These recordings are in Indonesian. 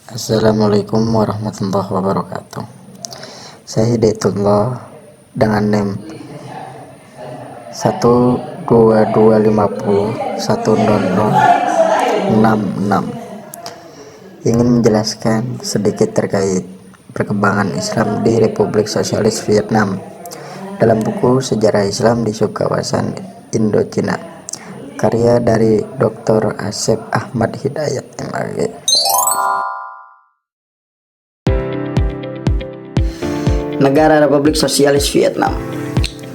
Assalamualaikum warahmatullahi wabarakatuh. Saya Hidayatullah dengan NIM 12250100066 ingin menjelaskan sedikit terkait perkembangan Islam di Republik Sosialis Vietnam dalam buku Sejarah Islam di Subkawasan Indochina, karya dari Dr. Asep Ahmad Hidayat MAG. Negara Republik Sosialis Vietnam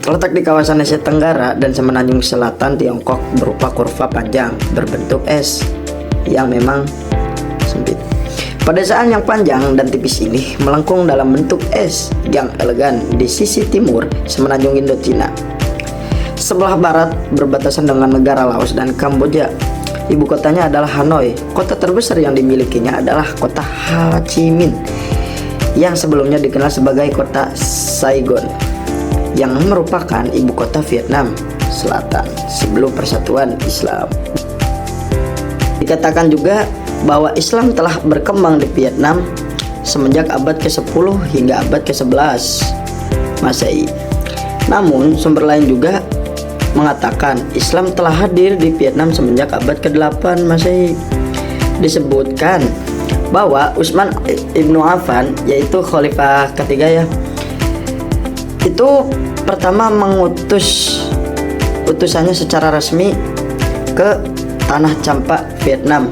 terletak di kawasan Asia Tenggara dan semenanjung selatan Tiongkok, berupa kurva panjang berbentuk S yang memang sempit. Pedesaan yang panjang dan tipis ini melengkung dalam bentuk S yang elegan di sisi timur semenanjung Indochina. Sebelah barat berbatasan dengan negara Laos dan Kamboja. Ibu kotanya adalah Hanoi. Kota terbesar yang dimilikinya adalah kota Ho Chi Minh, yang sebelumnya dikenal sebagai kota Saigon, yang merupakan ibu kota Vietnam Selatan sebelum persatuan Islam. Dikatakan juga bahwa Islam telah berkembang di Vietnam semenjak abad ke-10 hingga abad ke-11 Masehi. Namun sumber lain juga mengatakan Islam telah hadir di Vietnam semenjak abad ke-8 Masehi. Disebutkan bahwa Utsman ibnu Affan, yaitu khalifah ketiga ya, itu pertama mengutus utusannya secara resmi ke tanah Champa Vietnam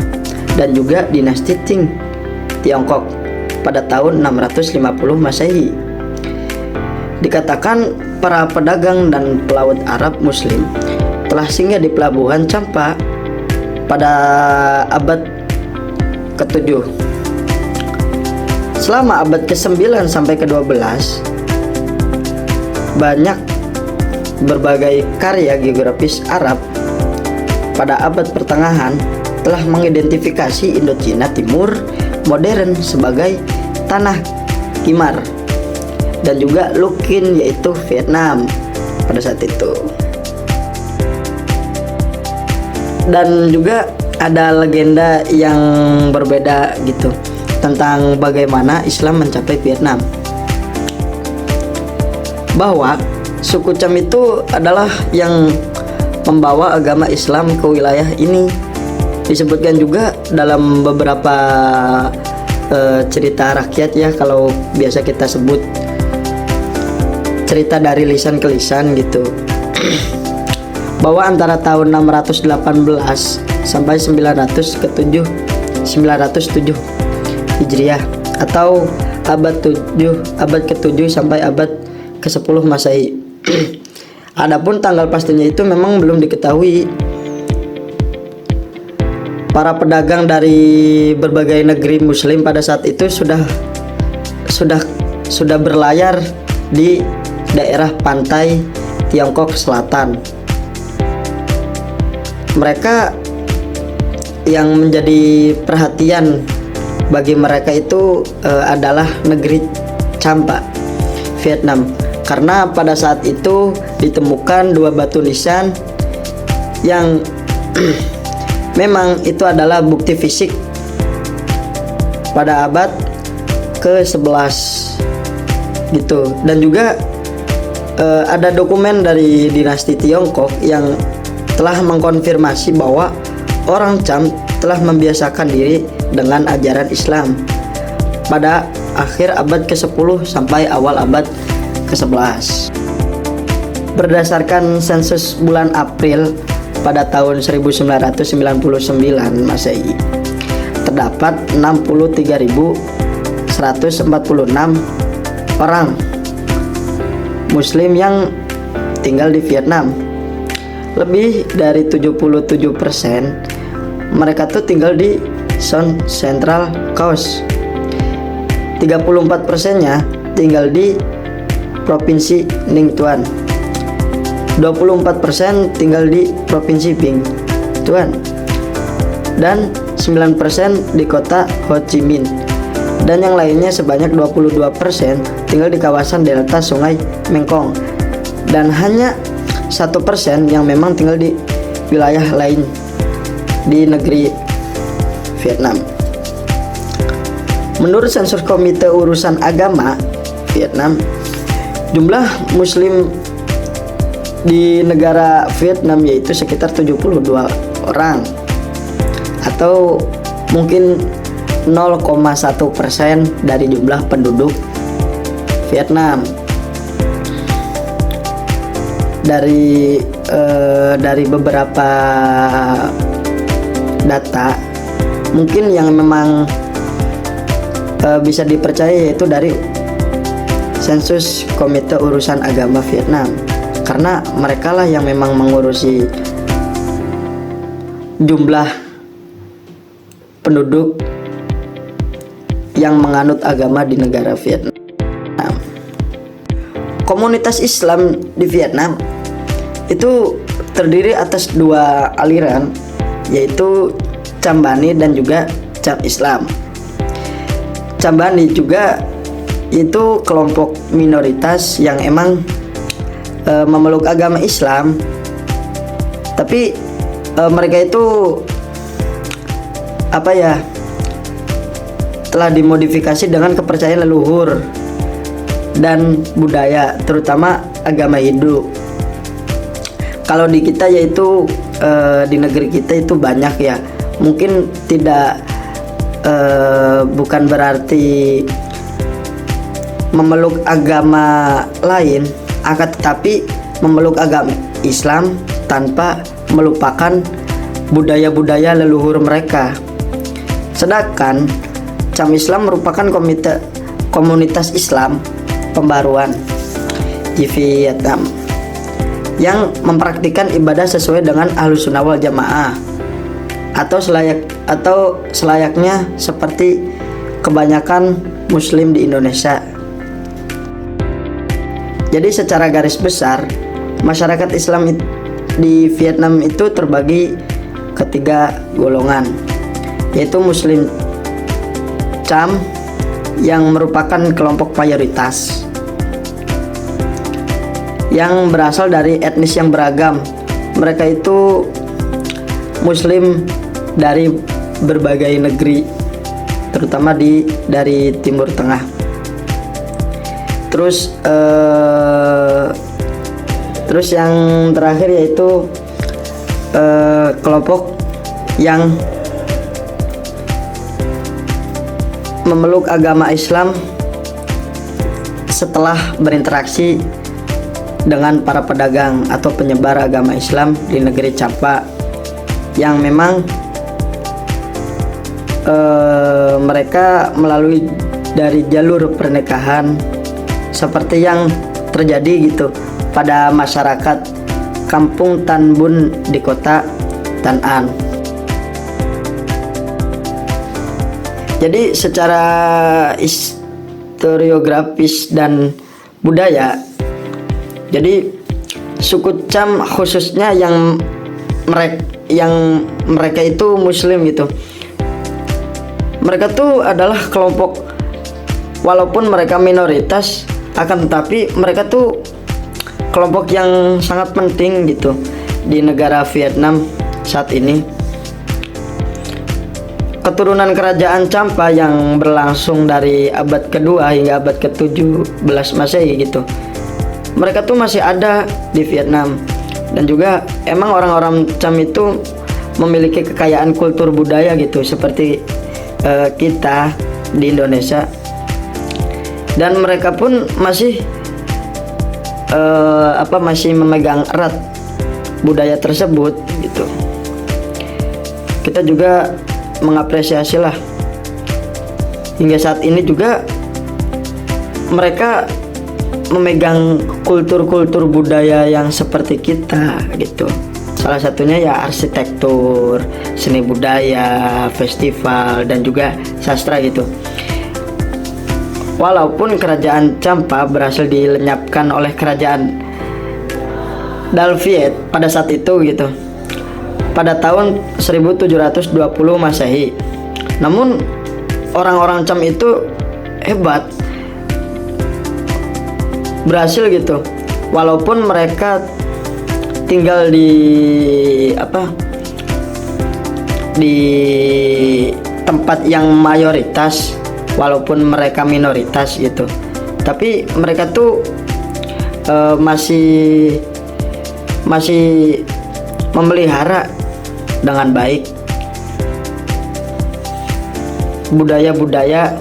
dan juga dinasti Qing Tiongkok pada tahun 650 Masehi. Dikatakan para pedagang dan pelaut Arab Muslim telah singgah di pelabuhan Champa pada abad ke-7. Selama abad ke-9 sampai ke-12, banyak berbagai karya geografis Arab pada abad pertengahan telah mengidentifikasi Indochina Timur modern sebagai tanah Khmer dan juga Lukin, yaitu Vietnam pada saat itu. Dan juga ada legenda yang berbeda gitu tentang bagaimana Islam mencapai Vietnam, bahwa suku Cham itu adalah yang membawa agama Islam ke wilayah ini. Disebutkan juga dalam beberapa cerita rakyat ya, kalau biasa kita sebut cerita dari lisan ke lisan gitu, bahwa antara tahun 618 sampai 907 Hijriah atau abad ke-7 sampai abad ke-10 Masehi. Adapun tanggal pastinya itu memang belum diketahui. Para pedagang dari berbagai negeri muslim pada saat itu sudah berlayar di daerah pantai Tiongkok Selatan. Mereka yang menjadi perhatian bagi mereka itu adalah negeri Champa Vietnam, karena pada saat itu ditemukan dua batu nisan yang memang itu adalah bukti fisik pada abad ke-11 gitu. Dan juga ada dokumen dari dinasti Tiongkok yang telah mengkonfirmasi bahwa orang Cham telah membiasakan diri dengan ajaran Islam pada akhir abad ke-10 sampai awal abad ke-11. Berdasarkan sensus bulan April pada tahun 1999 Masehi, terdapat 63.146 orang Muslim yang tinggal di Vietnam. Lebih dari 77% mereka tuh tinggal di Son Central Coast. 34%-nya tinggal di Provinsi Ninh Thuan. 24% tinggal di Provinsi Binh Thuan. Dan 9% di kota Ho Chi Minh. Dan yang lainnya sebanyak 22% tinggal di kawasan delta Sungai Mekong. Dan hanya 1% yang memang tinggal di wilayah lain di negeri Vietnam. Menurut sensus Komite Urusan Agama Vietnam, jumlah muslim di negara Vietnam yaitu sekitar 72 orang atau mungkin 0,1% dari jumlah penduduk Vietnam. Dari beberapa data mungkin yang memang bisa dipercaya yaitu dari sensus Komite Urusan Agama Vietnam, karena mereka lah yang memang mengurusi jumlah penduduk yang menganut agama di negara Vietnam. Komunitas Islam di Vietnam itu terdiri atas dua aliran, yaitu Cham Bani dan juga Cham Islam. Cham Bani juga itu kelompok minoritas yang emang memeluk agama Islam, tapi mereka itu telah dimodifikasi dengan kepercayaan leluhur dan budaya, terutama agama Hindu. Kalau di kita yaitu di negeri kita itu banyak ya, mungkin tidak bukan berarti memeluk agama lain, akan tetapi memeluk agama Islam tanpa melupakan budaya-budaya leluhur mereka. Sedangkan Cham Islam merupakan komunitas Islam pembaruan di Vietnam yang mempraktikkan ibadah sesuai dengan Ahlus Sunnah wal Jamaah atau selayaknya seperti kebanyakan muslim di Indonesia. Jadi secara garis besar masyarakat Islam di Vietnam itu terbagi ke 3 golongan, yaitu Muslim Cham yang merupakan kelompok mayoritas yang berasal dari etnis yang beragam. Mereka itu Muslim dari berbagai negeri, terutama dari Timur Tengah. Terus yang terakhir yaitu kelompok yang memeluk agama Islam setelah berinteraksi dengan para pedagang atau penyebar agama Islam di negeri Champa, yang memang mereka melalui dari jalur pernikahan seperti yang terjadi gitu pada masyarakat Kampung Tan Bun di kota Tan An. Jadi secara historiografis dan budaya, jadi suku Cham khususnya yang mereka itu Muslim gitu. Mereka tuh adalah kelompok, walaupun mereka minoritas, akan tetapi mereka tuh kelompok yang sangat penting gitu di negara Vietnam saat ini. Keturunan kerajaan Champa yang berlangsung dari abad kedua hingga abad ke-17 Masehi gitu. Mereka tuh masih ada di Vietnam, dan juga emang orang-orang Cham itu memiliki kekayaan kultur budaya gitu seperti kita di Indonesia, dan mereka pun masih masih memegang erat budaya tersebut gitu. Kita juga mengapresiasi lah hingga saat ini juga mereka memegang kultur-kultur budaya yang seperti kita gitu. Salah satunya ya arsitektur, seni budaya, festival, dan juga sastra gitu. Walaupun kerajaan Champa berhasil dilenyapkan oleh kerajaan Dal Viet pada saat itu gitu, pada tahun 1720 Masehi. Namun orang-orang Cham itu hebat, berhasil gitu, walaupun mereka tinggal di tempat yang mayoritas walaupun mereka minoritas gitu, tapi mereka tuh masih memelihara dengan baik budaya-budaya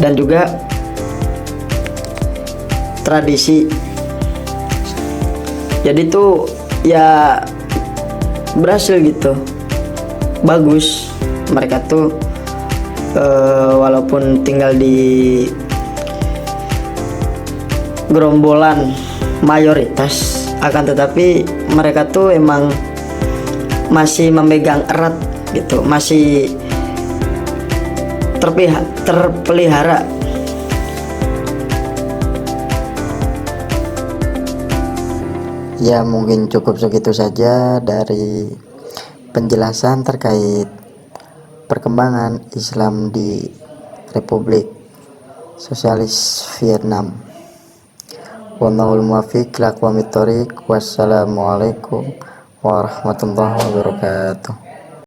dan juga tradisi. Jadi tuh ya berhasil gitu, bagus. Mereka tuh walaupun tinggal di gerombolan mayoritas, akan tetapi mereka tuh emang masih memegang erat gitu, masih terpelihara. Ya, mungkin cukup segitu saja dari penjelasan terkait perkembangan Islam di Republik Sosialis Vietnam. Wallahul muwaffiq ila aqwamit thoriq. Wassalamualaikum warahmatullahi wabarakatuh.